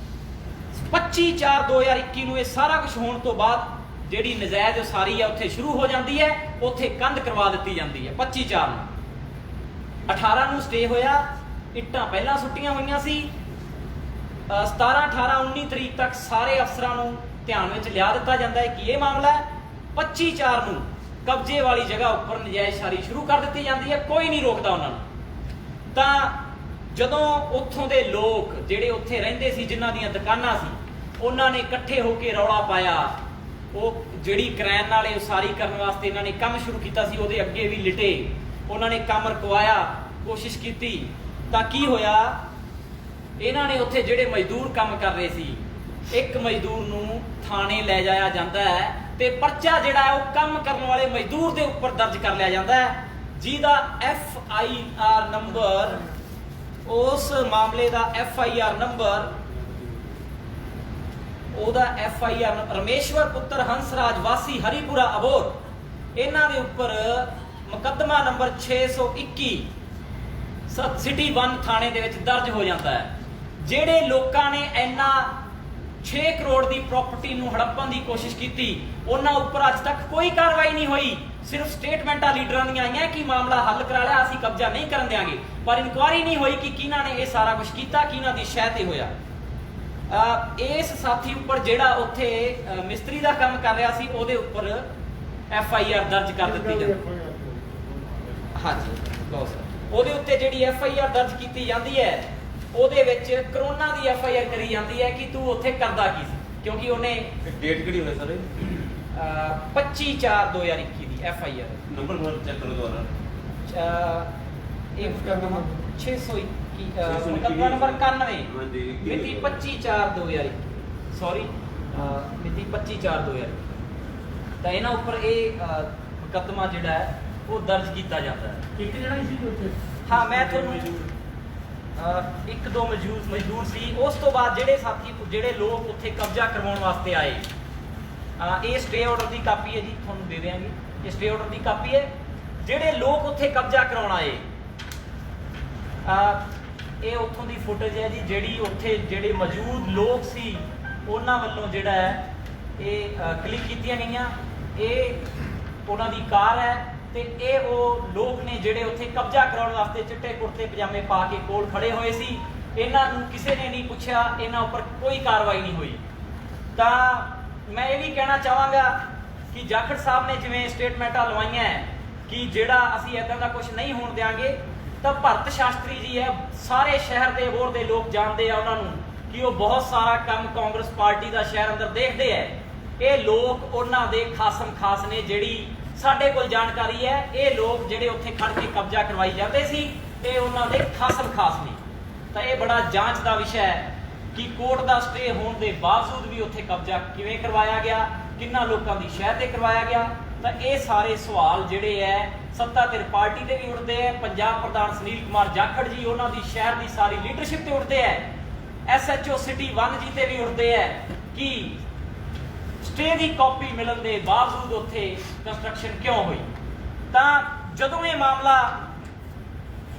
S2: 25/4/2021 ਨੂੰ ਇਹ ਸਾਰਾ ਕੁਝ ਹੋਣ ਤੋਂ ਬਾਅਦ ਜਿਹੜੀ ਨਜਾਇਜ਼ ਉਸਾਰੀ ਹੈ ਉੱਥੇ ਸ਼ੁਰੂ ਹੋ ਜਾਂਦੀ ਹੈ, ਉੱਥੇ ਕੰਧ ਕਰਵਾ ਦਿੱਤੀ ਜਾਂਦੀ ਹੈ 25/4 ਨੂੰ। 18 ਨੂੰ ਸਟੇ ਹੋਇਆ, ਇੱਟਾਂ ਪਹਿਲਾਂ ਸੁੱਟੀਆਂ ਹੋਈਆਂ ਸੀ। 17, 18, 19 ਤਰੀਕ ਤੱਕ ਸਾਰੇ ਅਫਸਰਾਂ ਨੂੰ ਧਿਆਨ ਵਿੱਚ ਲਿਆ ਦਿੱਤਾ ਜਾਂਦਾ ਹੈ ਕਿ ਇਹ ਮਾਮਲਾ ਹੈ। 25/4 ਨੂੰ ਕਬਜ਼ੇ ਵਾਲੀ ਜਗ੍ਹਾ ਉੱਪਰ ਨਜਾਇਜ਼ ਉਸਾਰੀ ਸ਼ੁਰੂ ਕਰ ਦਿੱਤੀ ਜਾਂਦੀ ਹੈ, ਕੋਈ ਨਹੀਂ ਰੋਕਦਾ ਉਹਨਾਂ ਨੂੰ। ਤਾਂ ਜਦੋਂ ਉੱਥੋਂ ਦੇ ਲੋਕ ਜਿਹੜੇ ਉੱਥੇ ਰਹਿੰਦੇ ਸੀ, ਜਿਨ੍ਹਾਂ ਦੀਆਂ ਦੁਕਾਨਾਂ ਸੀ, ਉਹਨਾਂ ਨੇ ਇਕੱਠੇ ਹੋ ਕੇ ਰੌਲਾ ਪਾਇਆ। ਉਹ ਜਿਹੜੀ ਕਰੈਨ ਨਾਲੇ ਉਸਾਰੀ ਕਰਨ ਵਾਸਤੇ ਇਹਨਾਂ ਨੇ ਕੰਮ ਸ਼ੁਰੂ ਕੀਤਾ ਸੀ, ਉਹਦੇ ਅੱਗੇ ਵੀ ਲਿਟੇ, ਉਹਨਾਂ ਨੇ ਕੰਮ ਰੁਕਵਾਇਆ, ਕੋਸ਼ਿਸ਼ ਕੀਤੀ। ਤਾਂ ਕੀ ਹੋਇਆ, ਇਹਨਾਂ ਨੇ ਉੱਥੇ ਜਿਹੜੇ ਮਜ਼ਦੂਰ ਕੰਮ ਕਰ ਰਹੇ ਸੀ, ਇੱਕ ਮਜ਼ਦੂਰ ਨੂੰ ਥਾਣੇ ਲੈ ਜਾਇਆ ਜਾਂਦਾ ਹੈ ਤੇ ਪਰਚਾ ਜਿਹੜਾ ਹੈ ਉਹ ਕੰਮ ਕਰਨ ਵਾਲੇ ਮਜ਼ਦੂਰ ਦੇ ਉੱਪਰ ਦਰਜ ਕਰ ਲਿਆ ਜਾਂਦਾ ਹੈ, ਜਿਹਦਾ FIR ਨੰਬਰ, ਉਸ ਮਾਮਲੇ ਦਾ FIR ਨੰਬਰ, ਉਹਦਾ FIR ਰਮੇਸ਼ਵਰ ਪੁੱਤਰ ਹੰਸਰਾਜ ਵਾਸੀ ਹਰੀਪੁਰਾ ਅਬੋਹਰ, ਇਹਨਾਂ ਦੇ ਉੱਪਰ ਮੁਕੱਦਮਾ ਨੰਬਰ 621 ਸਿਟੀ 1 ਥਾਣੇ ਦੇ ਵਿੱਚ ਦਰਜ ਹੋ ਜਾਂਦਾ ਹੈ। ਜਿਹੜੇ ਲੋਕਾਂ ਨੇ ਇੰਨਾ 6 ਕਰੋੜ ਦੀ ਪ੍ਰਾਪਰਟੀ ਨੂੰ ਹੜੱਪਣ ਦੀ ਕੋਸ਼ਿਸ਼ ਕੀਤੀ, ਉਹਨਾਂ ਉੱਪਰ ਅੱਜ ਤੱਕ ਕੋਈ ਕਾਰਵਾਈ ਨਹੀਂ ਹੋਈ। ਸਿਰਫ ਸਟੇਟਮੈਂਟਾਂ ਲੀਡਰਾਂ ਦੀਆਂ ਆਈਆਂ ਕਿ ਮਾਮਲਾ ਹੱਲ ਕਰਾ ਲਿਆ, ਅਸੀਂ ਕਬਜ਼ਾ ਨਹੀਂ ਕਰਨ ਦਿਆਂਗੇ, ਪਰ ਇਨਕੁਆਇਰੀ ਨਹੀਂ ਹੋਈ ਕਿ ਕਿਹਨਾਂ ਨੇ ਇਹ ਸਾਰਾ ਕੁਝ ਕੀਤਾ, ਕਿਹਨਾਂ ਦੀ ਸ਼ਹਿ ਤੇ ਹੋਇਆ। ਇਸ ਸਾਥੀ ਉੱਪਰ ਜਿਹੜਾ ਉੱਥੇ ਮਿਸਤਰੀ ਦਾ ਕੰਮ ਕਰ ਰਿਹਾ ਸੀ, ਉਹਦੇ ਉੱਪਰ FIR ਦਰਜ ਕਰ ਦਿੱਤੀ ਜਾਂਦੀ। ਹਾਂਜੀ ਲਓ ਸਰ, ਉਹਦੇ ਉੱਤੇ ਜਿਹੜੀ FIR ਦਰਜ ਕੀਤੀ ਜਾਂਦੀ ਹੈ, ਉਹਦੇ ਵਿੱਚ ਕਰੋਨਾ ਦੀ FIR ਕਰੀ ਜਾਂਦੀ ਹੈ ਕਿ ਤੂੰ ਉੱਥੇ ਕਰਦਾ ਕੀ ਸੀ, ਕਿਉਂਕਿ ਉਹਨੇ
S3: ਡੇਟ ਕਿਹੜੀ ਹੋਣੀ ਸਰ?
S2: 25/4/2021 ਦੀ FIR
S3: ਨੰਬਰ ਚੈੱਕ ਕਰੋ ਦੁਬਾਰਾ।
S2: ਇਹ 621 ਮੁਕੱਦਮਾ ਨੰਬਰ 91 ਮਿਤੀ 25/4/2021, ਸੌਰੀ ਮਿਤੀ 25/4/2021। ਤਾਂ ਇਹਨਾਂ ਉੱਪਰ ਇਹ ਮੁਕੱਦਮਾ ਜਿਹੜਾ ਹੈ ਉਹ ਦਰਜ ਕੀਤਾ ਜਾਂਦਾ ਹੈ।
S1: ਇੱਕ ਜਣਾ ਹੀ ਸੀ ਉੱਥੇ?
S2: ਹਾਂ ਮੈਂ ਤੁਹਾਨੂੰ ਇੱਕ ਦੋ ਮਜ਼ਦੂਰ ਸੀ। ਉਸ ਤੋਂ ਬਾਅਦ ਜਿਹੜੇ ਲੋਕ ਉੱਥੇ ਕਬਜ਼ਾ ਕਰਵਾਉਣ ਵਾਸਤੇ ਆਏ, ਇਹ ਸਟੇ ਆਰਡਰ ਦੀ ਕਾਪੀ ਹੈ ਜੀ, ਤੁਹਾਨੂੰ ਦੇ ਦਿਆਂਗੇ। ਇਹ ਸਟੇ ਆਰਡਰ ਦੀ ਕਾਪੀ ਹੈ। ਜਿਹੜੇ ਲੋਕ ਉੱਥੇ ਕਬਜ਼ਾ ਕਰਾਉਣ ਆਏ, ਇਹ ਉੱਥੋਂ ਦੀ ਫੁਟੇਜ ਹੈ ਜੀ, ਜਿਹੜੀ ਉੱਥੇ ਜਿਹੜੇ ਮੌਜੂਦ ਲੋਕ ਸੀ ਉਹਨਾਂ ਵੱਲੋਂ ਜਿਹੜਾ ਹੈ ਇਹ ਕਲਿੱਕ ਕੀਤੀਆਂ ਗਈਆਂ। ਇਹ ਉਹਨਾਂ ਦੀ ਕਾਰ ਹੈ ਤੇ ਇਹ ਉਹ ਲੋਕ ਨੇ ਜਿਹੜੇ ਉੱਥੇ ਕਬਜ਼ਾ ਕਰਾਉਣ ਵਾਸਤੇ ਚਿੱਟੇ ਕੁੜਤੇ ਪਜਾਮੇ ਪਾ ਕੇ ਕੋਲ ਖੜੇ ਹੋਏ ਸੀ। ਇਹਨਾਂ ਨੂੰ ਕਿਸੇ ਨੇ ਨਹੀਂ ਪੁੱਛਿਆ, ਇਹਨਾਂ ਉੱਪਰ ਕੋਈ ਕਾਰਵਾਈ ਨਹੀਂ ਹੋਈ। ਤਾਂ ਮੈਂ ਇਹ ਵੀ ਕਹਿਣਾ ਚਾਹਾਂਗਾ ਕਿ ਜਾਖੜ ਸਾਹਿਬ ਨੇ ਜਿਵੇਂ ਸਟੇਟਮੈਂਟਾਂ ਲਵਾਈਆਂ ਕਿ ਜਿਹੜਾ ਅਸੀਂ ਇੱਦਾਂ ਦਾ ਕੁਝ ਨਹੀਂ ਹੋਣ ਦਿਆਂਗੇ, ਤਾਂ ਭਰਤ ਸ਼ਾਸਤਰੀ ਜੀ ਹੈ, ਸਾਰੇ ਸ਼ਹਿਰ ਦੇ ਅਬੋਹਰ ਦੇ ਲੋਕ ਜਾਣਦੇ ਆ ਉਹਨਾਂ ਨੂੰ ਕਿ ਉਹ ਬਹੁਤ ਸਾਰਾ ਕੰਮ ਕਾਂਗਰਸ ਪਾਰਟੀ ਦਾ ਸ਼ਹਿਰ ਅੰਦਰ ਦੇਖਦੇ ਹੈ। ਇਹ ਲੋਕ ਉਹਨਾਂ ਦੇ ਖਾਸਮ ਖਾਸ ਨੇ। ਜਿਹੜੀ ਸਾਡੇ ਕੋਲ ਜਾਣਕਾਰੀ ਹੈ, ਇਹ ਲੋਕ ਜਿਹੜੇ ਉੱਥੇ ਖੜ ਕੇ ਕਬਜ਼ਾ ਕਰਵਾਈ ਜਾਂਦੇ ਸੀ, ਇਹ ਉਹਨਾਂ ਦੇ ਖਾਸਮ ਖਾਸ ਨੇ। ਤਾਂ ਇਹ ਬੜਾ ਜਾਂਚ ਦਾ ਵਿਸ਼ਾ ਹੈ ਕਿ ਕੋਰਟ ਦਾ ਸਟੇ ਹੋਣ ਦੇ ਬਾਵਜੂਦ ਵੀ ਉੱਥੇ ਕਬਜ਼ਾ ਕਿਵੇਂ ਕਰਵਾਇਆ ਗਿਆ, ਕਿੰਨਾ ਲੋਕਾਂ ਦੀ ਸ਼ਹਿ ਤੇ ਕਰਵਾਇਆ ਗਿਆ। ਤਾਂ ਇਹ ਸਾਰੇ ਸਵਾਲ ਜਿਹੜੇ ਹੈ ਸੱਤਾ ਧਿਰ ਪਾਰਟੀ ਤੇ ਵੀ ਉੱਠਦੇ ਹੈ, ਪੰਜਾਬ ਪ੍ਰਧਾਨ ਸੁਨੀਲ ਕੁਮਾਰ ਜਾਖੜ ਜੀ, ਉਹਨਾਂ ਦੀ ਸ਼ਹਿਰ ਦੀ ਸਾਰੀ ਲੀਡਰਸ਼ਿਪ ਤੇ ਉੱਠਦੇ ਹੈ, SHO ਸਿਟੀ 1 ਜੀ ਤੇ ਵੀ ਉੱਠਦੇ ਹੈ ਕਿ ਸਟੇ ਦੀ ਕਾਪੀ ਮਿਲਣ ਦੇ ਬਾਵਜੂਦ ਉੱਥੇ ਕੰਸਟਰਕਸ਼ਨ ਕਿਉਂ ਹੋਈ। ਤਾਂ ਜਦੋਂ ਇਹ ਮਾਮਲਾ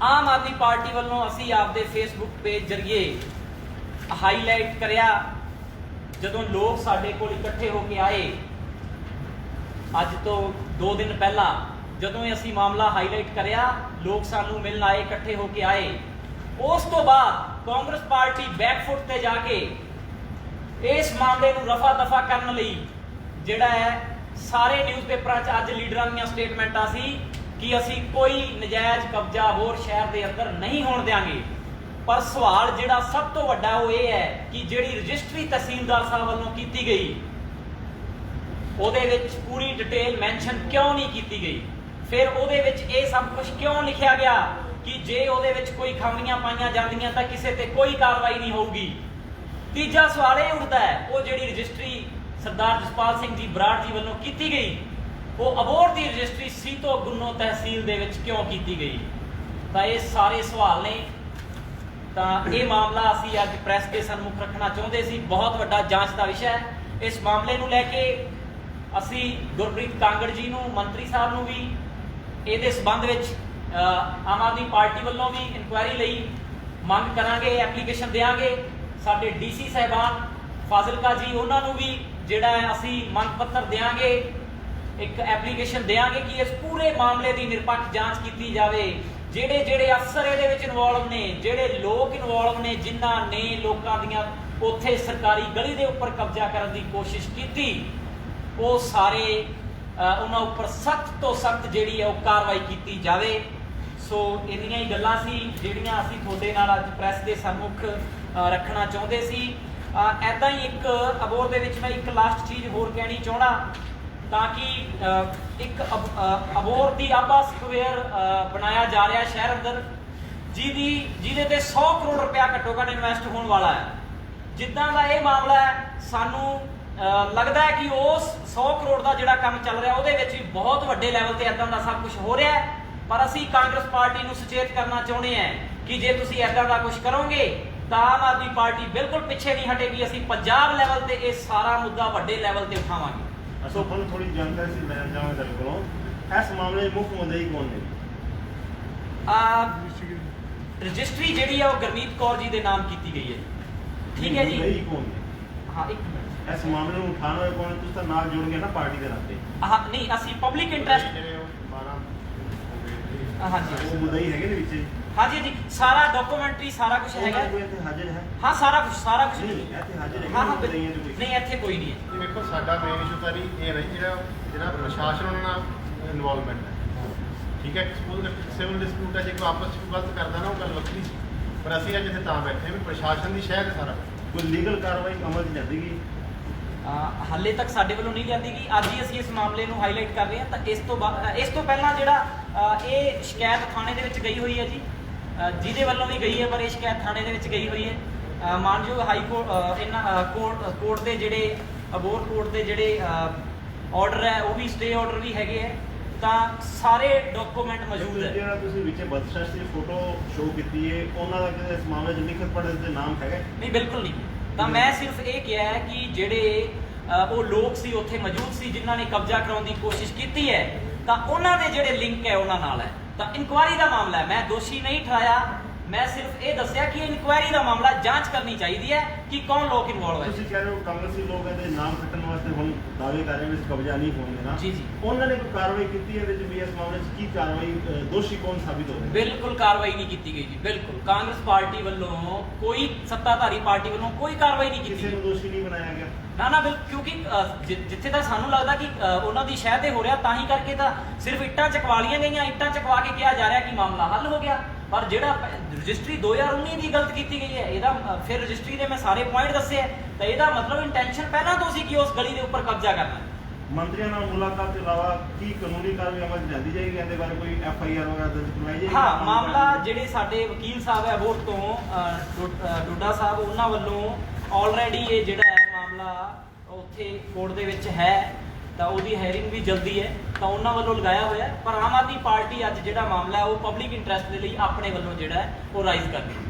S2: ਆਮ ਆਦਮੀ ਪਾਰਟੀ ਵੱਲੋਂ ਅਸੀਂ ਆਪਦੇ ਫੇਸਬੁੱਕ ਪੇਜ ਜ਼ਰੀਏ ਹਾਈਲਾਈਟ ਕਰਿਆ, ਜਦੋਂ ਲੋਕ ਸਾਡੇ ਕੋਲ ਇਕੱਠੇ ਹੋ ਕੇ ਆਏ, ਅੱਜ ਤੋਂ 2 ਦਿਨ ਪਹਿਲਾਂ ਜਦੋਂ ਅਸੀਂ ਮਾਮਲਾ ਹਾਈਲਾਈਟ ਕਰਿਆ, ਲੋਕ ਸਾਨੂੰ ਮਿਲਣ ਆਏ, ਇਕੱਠੇ ਹੋ ਕੇ ਆਏ। ਉਸ ਤੋਂ ਬਾਅਦ ਕਾਂਗਰਸ ਪਾਰਟੀ ਬੈਕਫੁੱਟ ਤੇ ਜਾ ਕੇ ਇਸ ਮਾਮਲੇ ਨੂੰ ਰਫਾ ਦਫਾ ਕਰਨ ਲਈ ਜਿਹੜਾ ਹੈ ਸਾਰੇ ਨਿਊਜ਼ਪੇਪਰਾਂ 'ਚ ਅੱਜ ਲੀਡਰਾਂ ਦੀਆਂ ਸਟੇਟਮੈਂਟਾਂ ਸੀ ਕਿ ਅਸੀਂ ਕੋਈ ਨਜਾਇਜ਼ ਕਬਜ਼ਾ ਹੋਰ ਸ਼ਹਿਰ ਦੇ ਅੰਦਰ ਨਹੀਂ ਹੋਣ ਦਿਆਂਗੇ। ਪਰ ਸਵਾਲ ਜਿਹੜਾ ਸਭ ਤੋਂ ਵੱਡਾ ਉਹ ਇਹ ਹੈ ਕਿ ਜਿਹੜੀ ਰਜਿਸਟਰੀ ਤਹਿਸੀਲਦਾਰ ਸਾਹਿਬ ਵੱਲੋਂ ਕੀਤੀ ਗਈ, ਉਹਦੇ ਵਿੱਚ ਪੂਰੀ ਡਿਟੇਲ ਮੈਂਸ਼ਨ ਕਿਉਂ ਨਹੀਂ ਕੀਤੀ ਗਈ? ਫਿਰ ਉਹਦੇ ਵਿੱਚ ਇਹ ਸਭ ਕੁਝ ਕਿਉਂ ਲਿਖਿਆ ਗਿਆ ਕਿ ਜੇ ਉਹਦੇ ਵਿੱਚ ਕੋਈ ਖਾਮੀਆਂ ਪਾਈਆਂ ਜਾਂਦੀਆਂ ਤਾਂ ਕਿਸੇ ਤੇ ਕੋਈ ਕਾਰਵਾਈ ਨਹੀਂ ਹੋਊਗੀ? ਤੀਜਾ ਸਵਾਲ ਇਹ ਉੱਠਦਾ ਹੈ, ਉਹ ਜਿਹੜੀ ਰਜਿਸਟਰੀ ਸਰਦਾਰ ਜਸਪਾਲ ਸਿੰਘ ਜੀ ਬਰਾੜ ਜੀ ਵੱਲੋਂ ਕੀਤੀ ਗਈ, ਉਹ ਅਬੋਹਰ ਦੀ ਰਜਿਸਟਰੀ ਸੀਤੋ ਗੁੰਨੋ ਤਹਿਸੀਲ ਦੇ ਵਿੱਚ ਕਿਉਂ ਕੀਤੀ ਗਈ? ਤਾਂ ਇਹ ਸਾਰੇ ਸਵਾਲ ਨੇ। ਤਾਂ ਇਹ ਮਾਮਲਾ ਅਸੀਂ ਅੱਜ ਪ੍ਰੈਸ ਦੇ ਸਨਮੁਖ ਰੱਖਣਾ ਚਾਹੁੰਦੇ ਸੀ। ਬਹੁਤ ਵੱਡਾ ਜਾਂਚ ਦਾ ਵਿਸ਼ਾ ਹੈ। ਇਸ ਮਾਮਲੇ ਨੂੰ ਲੈ ਕੇ ਅਸੀਂ ਗੁਰਪ੍ਰੀਤ ਕਾਂਗੜ ਜੀ ਨੂੰ, ਮੰਤਰੀ ਸਾਹਿਬ ਨੂੰ ਵੀ ਇਹਦੇ ਸਬੰਧ ਵਿੱਚ ਆਮ ਆਦਮੀ ਪਾਰਟੀ ਵੱਲੋਂ ਵੀ ਇਨਕੁਆਇਰੀ ਲਈ ਮੰਗ ਕਰਾਂਗੇ, ਐਪਲੀਕੇਸ਼ਨ ਦੇਵਾਂਗੇ। ਸਾਡੇ DC ਸਾਹਿਬਾਨ ਫਾਜ਼ਿਲਕਾ ਜੀ, ਉਹਨਾਂ ਨੂੰ ਵੀ ਜਿਹੜਾ ਹੈ ਅਸੀਂ ਮੰਗ ਪੱਤਰ ਦੇਵਾਂਗੇ, ਇੱਕ ਐਪਲੀਕੇਸ਼ਨ ਦੇਵਾਂਗੇ ਕਿ ਇਸ ਪੂਰੇ ਮਾਮਲੇ ਦੀ ਨਿਰਪੱਖ ਜਾਂਚ ਕੀਤੀ ਜਾਵੇ। ਜਿਹੜੇ ਅਫਸਰ ਇਹਦੇ ਵਿੱਚ ਇਨਵੋਲਵ ਨੇ, ਜਿਹੜੇ ਲੋਕ ਇਨਵੋਲਵ ਨੇ, ਜਿਨ੍ਹਾਂ ਨੇ ਲੋਕਾਂ ਦੀਆਂ ਉੱਥੇ ਸਰਕਾਰੀ ਗਲੀ ਦੇ ਉੱਪਰ ਕਬਜ਼ਾ ਕਰਨ ਦੀ ਕੋਸ਼ਿਸ਼ ਕੀਤੀ, ਉਹ ਸਾਰੇ ਉਹਨਾਂ ਉੱਪਰ ਸਖਤ ਤੋਂ ਸਖਤ ਜਿਹੜੀ ਹੈ ਉਹ ਕਾਰਵਾਈ ਕੀਤੀ ਜਾਵੇ। ਸੋ ਇੰਨੀਆਂ ਹੀ ਗੱਲਾਂ ਸੀ ਜਿਹੜੀਆਂ ਅਸੀਂ ਤੁਹਾਡੇ ਨਾਲ ਅੱਜ ਪ੍ਰੈਸ ਦੇ ਸਨਮੁਖ ਰੱਖਣਾ ਚਾਹੁੰਦੇ ਸੀ। ਐਦਾਂ ਹੀ ਇੱਕ ਅਬੋਹਰ ਦੇ ਵਿੱਚ ਮੈਂ ਇੱਕ ਲਾਸਟ ਚੀਜ਼ ਹੋਰ ਕਹਿਣੀ ਚਾਹੁੰਦਾ, ਤਾਂ ਕਿ ਇੱਕ ਅਬੋਹਰ ਦੀ ਆਬਾ ਸਕੁਅਰ ਬਣਾਇਆ ਜਾ ਰਿਹਾ ਸ਼ਹਿਰ ਅੰਦਰ, ਜਿਹਦੇ ਤੇ 100 ਕਰੋੜ ਰੁਪਇਆ ਘੱਟੋ ਘੱਟ ਇਨਵੈਸਟ ਹੋਣ ਵਾਲਾ ਹੈ। ਜਿੱਦਾਂ ਦਾ ਇਹ ਮਾਮਲਾ ਹੈ, ਸਾਨੂੰ ਲੱਗਦਾ ਹੈ ਕਿ ਉਸ 100 ਕਰੋੜ ਦਾ ਜਿਹੜਾ ਕੰਮ ਚੱਲ ਰਿਹਾ ਉਹਦੇ ਵਿੱਚ ਵੀ ਬਹੁਤ ਵੱਡੇ ਲੈਵਲ ਤੇ ਇਦਾਂ ਦਾ ਸਭ ਕੁਝ ਹੋ ਰਿਹਾ ਹੈ। ਪਰ ਅਸੀਂ ਕਾਂਗਰਸ ਪਾਰਟੀ ਨੂੰ ਸੁਚੇਤ ਕਰਨਾ ਚਾਹੁੰਦੇ ਹਾਂ ਕਿ ਜੇ ਤੁਸੀਂ ਇਦਾਂ ਦਾ ਕੁਝ ਕਰੋਗੇ ਤਾਂ ਆਮ ਆਦਮੀ ਪਾਰਟੀ ਬਿਲਕੁਲ ਪਿੱਛੇ ਨਹੀਂ ਹਟੇਗੀ। ਅਸੀਂ ਪੰਜਾਬ ਲੈਵਲ ਤੇ ਇਹ ਸਾਰਾ ਮੁੱਦਾ ਵੱਡੇ ਲੈਵਲ ਤੇ ਉਠਾਵਾਂਗੇ।
S3: ਸੋ ਤੁਹਾਨੂੰ ਥੋੜੀ ਜਾਣਕਾਰੀ ਸੀ ਲੈਣਾ ਚਾਹਾਂਗਾ ਤੁਹਾਡੇ ਕੋਲੋਂ, ਇਸ ਮਾਮਲੇ ਮੁੱਖ ਮੁੱਦਈ ਕੌਣ ਨੇ?
S2: ਰਜਿਸਟਰੀ ਜਿਹੜੀ ਹੈ ਉਹ ਗੁਰਮੀਤ ਕੌਰ ਜੀ ਦੇ ਨਾਮ ਕੀਤੀ ਗਈ ਹੈ। ਠੀਕ ਹੈ ਜੀ।
S3: ਮੁੱਦਈ ਕੌਣ ਨੇ?
S2: ਹਾਂ, ਇੱਕ ਮਿੰਟ।
S3: ਇਸ ਮਾਮਲੇ ਨੂੰ ਉਠਾਉਣ ਵਾਲੇ ਕੌਣ? ਤੁਸੀਂ ਤਾਂ ਨਾਲ ਜੁੜ ਗਏ ਨਾ ਪਾਰਟੀ ਦੇ ਨਾਤੇ।
S2: ਹਾਂ, ਨਹੀਂ, ਅਸੀਂ ਪਬਲਿਕ ਇੰਟਰਸਟ, ਹਾਂਜੀ,
S3: ਉਹ ਮੁੱਦਈ ਹੈਗੇ ਨੇ ਵਿੱਚ?
S2: ਹਾਂਜੀ ਜੀ, ਸਾਰਾ ਡਾਕੂਮੈਂਟਰੀ ਸਾਰਾ ਕੁਝ ਹੈਗਾ।
S3: ਕੋਈ ਇੱਥੇ ਹਾਜ਼ਰ ਹੈ?
S2: ਹਾਂ, ਸਾਰਾ ਕੁਝ
S3: ਨਹੀਂ ਇੱਥੇ ਹਾਜ਼ਰ ਹੈ?
S2: ਹਾਂ,
S3: ਮੁੱਦਈਆਂ ਤੇ ਕੋਈ
S2: ਨਹੀਂ, ਇੱਥੇ ਕੋਈ ਨਹੀਂ ਹੈ।
S4: ਦੇਖੋ, ਸਾਡਾ ਮੇਨ ਇਸ਼ੂ ਤਾਂ ਇਹ ਨਹੀਂ ਜਿਹੜਾ ਪ੍ਰਸ਼ਾਸਨ ਉਹਨਾਂ ਨਾਲ ਇਨਵੋਲਵਮੈਂਟ ਹੈ। ਠੀਕ ਹੈ, ਸਿਵਲ ਡਿਸਪਿਊਟ ਹੈ, ਜੇ ਕੋਈ ਆਪਸ ਵਿੱਚ ਗਲਤ ਕਰਦਾ ਨਾ ਉਹ ਗੱਲ ਵੱਖਰੀ ਸੀ, ਪਰ ਅਸੀਂ ਅੱਜ ਇੱਥੇ ਤਾਂ ਬੈਠੇ ਵੀ ਪ੍ਰਸ਼ਾਸਨ ਦੀ ਸ਼ਹਿਰ ਹੈ ਸਾਰਾ।
S3: ਕੋਈ ਲੀਗਲ ਕਾਰਵਾਈ ਅਮਲ 'ਚ ਲਿਆਂਦੀ ਗਈ?
S2: ਹਾਲੇ ਤੱਕ ਸਾਡੇ ਵੱਲੋਂ ਨਹੀਂ ਲਿਆਂਦੀ ਗਈ। ਅੱਜ ਹੀ ਅਸੀਂ ਇਸ ਮਾਮਲੇ ਨੂੰ ਹਾਈਲਾਈਟ ਕਰ ਰਹੇ ਹਾਂ। ਤਾਂ ਇਸ ਤੋਂ ਪਹਿਲਾਂ ਜਿਹੜਾ ਇਹ ਸ਼ਿਕਾਇਤ ਥਾਣੇ ਦੇ ਵਿੱਚ ਗਈ ਹੋਈ ਹੈ ਜੀ, ਜਿਹਦੇ ਵੱਲੋਂ ਵੀ ਗਈ ਹੈ, ਪਰ ਇਹ ਸ਼ਿਕਾਇਤ ਥਾਣੇ ਦੇ ਵਿੱਚ ਗਈ ਹੋਈ ਹੈ। ਮਾਨਯੋਗ ਹਾਈ ਕੋਰਟ ਕੋਰਟ ਦੇ ਜਿਹੜੇ ਅਬੋਹਰ ਕੋਰਟ ਦੇ ਜਿਹੜੇ ਆਰਡਰ ਹੈ, ਉਹ ਵੀ ਸਟੇ ਆਰਡਰ ਵੀ ਹੈਗੇ ਹੈ। ਤਾਂ ਸਾਰੇ ਡਾਕੂਮੈਂਟ ਮੌਜੂਦ ਹੈ।
S3: ਜਿਹੜਾ ਤੁਸੀਂ ਵਿੱਚ ਬਦਸ਼ਾਸ਼ੀ ਫੋਟੋ ਸ਼ੋਅ ਕੀਤੀ ਹੈ ਉਹਨਾਂ ਦਾ ਕਿਸੇ ਇਸ ਮਾਮਲੇ 'ਚ ਲਿਖਤ ਪੜ੍ਹਨ ਦੇ ਨਾਮ ਹੈਗਾ?
S2: ਨਹੀਂ, ਬਿਲਕੁਲ ਨਹੀਂ। ਤਾਂ ਮੈਂ ਸਿਰਫ ਇਹ ਕਿਹਾ ਹੈ ਕਿ ਜਿਹੜੇ ਉਹ ਲੋਕ ਸੀ ਉੱਥੇ ਮੌਜੂਦ ਸੀ ਜਿਨ੍ਹਾਂ ਨੇ ਕਬਜ਼ਾ ਕਰਾਉਣ ਦੀ ਕੋਸ਼ਿਸ਼ ਕੀਤੀ ਹੈ, ਤਾਂ ਉਹਨਾਂ ਦੇ ਜਿਹੜੇ ਲਿੰਕ ਹੈ ਉਹਨਾਂ ਨਾਲ ਹੈ। ਤਾਂ ਇਨਕੁਆਇਰੀ ਦਾ ਮਾਮਲਾ ਹੈ, ਮੈਂ ਦੋਸ਼ੀ ਨਹੀਂ ਠਹਿਰਾਇਆ, ਮੈਂ ਸਿਰਫ ਇਹ ਦੱਸਿਆ ਕਿ ਇਨਕੁਆਇਰੀ ਦਾ ਮਾਮਲਾ, ਜਾਂਚ ਕਰਨੀ ਚਾਹੀਦੀ ਹੈ ਕਿ ਕੌਣ ਲੋਕ ਇਨਵੋਲਵ ਹੈ।
S3: ਤੁਸੀਂ ਕਹਿ ਰਹੇ ਹੋ ਕਾਂਗਰਸੀ ਲੋਕ ਇਹਦੇ ਨਾਮ ਕੱਟਣ ਵਾਸਤੇ ਹੁਣ ਦਾਅਵੇ ਕਰ ਰਹੇ ਨੇ ਇਸ ਕਬਜ਼ਾ ਨਹੀਂ ਹੋਣ ਦੇਣਾ।
S2: ਜੀ ਜੀ,
S3: ਉਹਨਾਂ ਨੇ ਕੋਈ ਕਾਰਵਾਈ ਕੀਤੀ ਹੈ ਇਹਦੇ 'ਚ ਵੀ ਇਸ ਮਾਮਲੇ 'ਚ ਕੀ ਕਾਰਵਾਈ, ਦੋਸ਼ੀ ਕੌਣ ਸਾਬਿਤ ਹੋ ਰਿਹਾ?
S2: ਬਿਲਕੁਲ ਕਾਰਵਾਈ ਨਹੀਂ ਕੀਤੀ ਗਈ ਜੀ, ਬਿਲਕੁਲ ਕਾਂਗਰਸ ਪਾਰਟੀ ਵੱਲੋਂ, ਕੋਈ ਸੱਤਾਧਾਰੀ ਪਾਰਟੀ ਵੱਲੋਂ ਕੋਈ ਕਾਰਵਾਈ ਨਹੀਂ ਕੀਤੀ
S3: ਕਿਸੇ ਨੂੰ
S2: ਗਈ।
S3: ਦੋਸ਼ੀ ਨਹੀਂ ਬਣਾਇਆ ਗਿਆ?
S2: ਨਾ ਬਿਲਕੁਲ, ਕਿਉਂਕਿ ਜਿੱਥੇ ਤੱਕ ਸਾਨੂੰ ਲੱਗਦਾ ਕਿ ਉਹਨਾਂ ਦੀ ਸ਼ਹਿ ਤੇ ਹੋ ਰਿਹਾ, ਤਾਂ ਹੀ ਕਰਕੇ ਤਾਂ ਸਿਰਫ ਇੱਟਾਂ ਚਕਵਾ ਲਈਆਂ ਗਈਆਂ, ਇੱਟਾਂ ਚਕਵਾ ਕੇ ਕਿਹਾ ਜਾ ਰਿਹਾ ਕਿ ਮਾਮਲਾ ਹੱਲ ਹੋ ਗਿਆ। ਪਰ ਜਿਹੜਾ ਰਜਿਸਟਰੀ 2019 ਦੀ ਗਲਤ ਕੀਤੀ ਗਈ ਹੈ, ਇਹਦਾ ਫਿਰ ਰਜਿਸਟਰੀ ਦੇ ਮੈਂ ਸਾਰੇ ਪੁਆਇੰਟ ਦੱਸੇ ਹੈ, ਤਾਂ ਇਹਦਾ ਮਤਲਬ ਇੰਟੈਂਸ਼ਨ ਪਹਿਲਾਂ ਤੋਂ ਸੀ ਕਿ ਉਸ ਗਲੀ ਦੇ ਉੱਪਰ ਕਬਜ਼ਾ ਕਰਨਾ।
S3: ਮੰਤਰੀਆਂ ਨਾਲ ਮੁਲਾਕਾਤ ਤੋਂ ਇਲਾਵਾ ਕੀ ਕਾਨੂੰਨੀ ਕਾਰਵਾਈ ਅਮਲ 'ਚ ਲਿਆਂਦੀ ਜਾਏਗੀ? ਇਹਦੇ ਬਾਰੇ ਕੋਈ FIR ਵਗੈਰਾ ਦਰਜ ਕਰਵਾਈ ਜਾਏਗੀ?
S2: ਹਾਂ, ਮਾਮਲਾ ਜਿਹੜੇ ਸਾਡੇ ਵਕੀਲ ਸਾਹਿਬ ਹੈ ਵੋਟ ਤੋਂ ਡੋਡਾ ਸਾਹਿਬ, ਉਹਨਾਂ ਵੱਲੋਂ ਆਲਰੇਡੀ ਇਹ ਜਿਹੜਾ ਹੈ ਮਾਮਲਾ ਉੱਥੇ ਕੋਰਟ ਦੇ ਵਿੱਚ ਹੈ, ਤਾਂ ਉਹਦੀ ਹੈਰਿੰਗ ਵੀ ਜਲਦੀ ਹੈ, ਤਾਂ ਉਹਨਾਂ ਵੱਲੋਂ ਲਗਾਇਆ ਹੋਇਆ। ਪਰ ਆਮ ਆਦਮੀ ਪਾਰਟੀ ਅੱਜ ਜਿਹੜਾ ਮਾਮਲਾ ਹੈ ਉਹ ਪਬਲਿਕ ਇੰਟਰਸਟ ਦੇ ਲਈ ਆਪਣੇ ਵੱਲੋਂ ਜਿਹੜਾ ਹੈ ਉਹ ਰਾਈਜ਼ ਕਰ ਰਹੀ ਹੈ।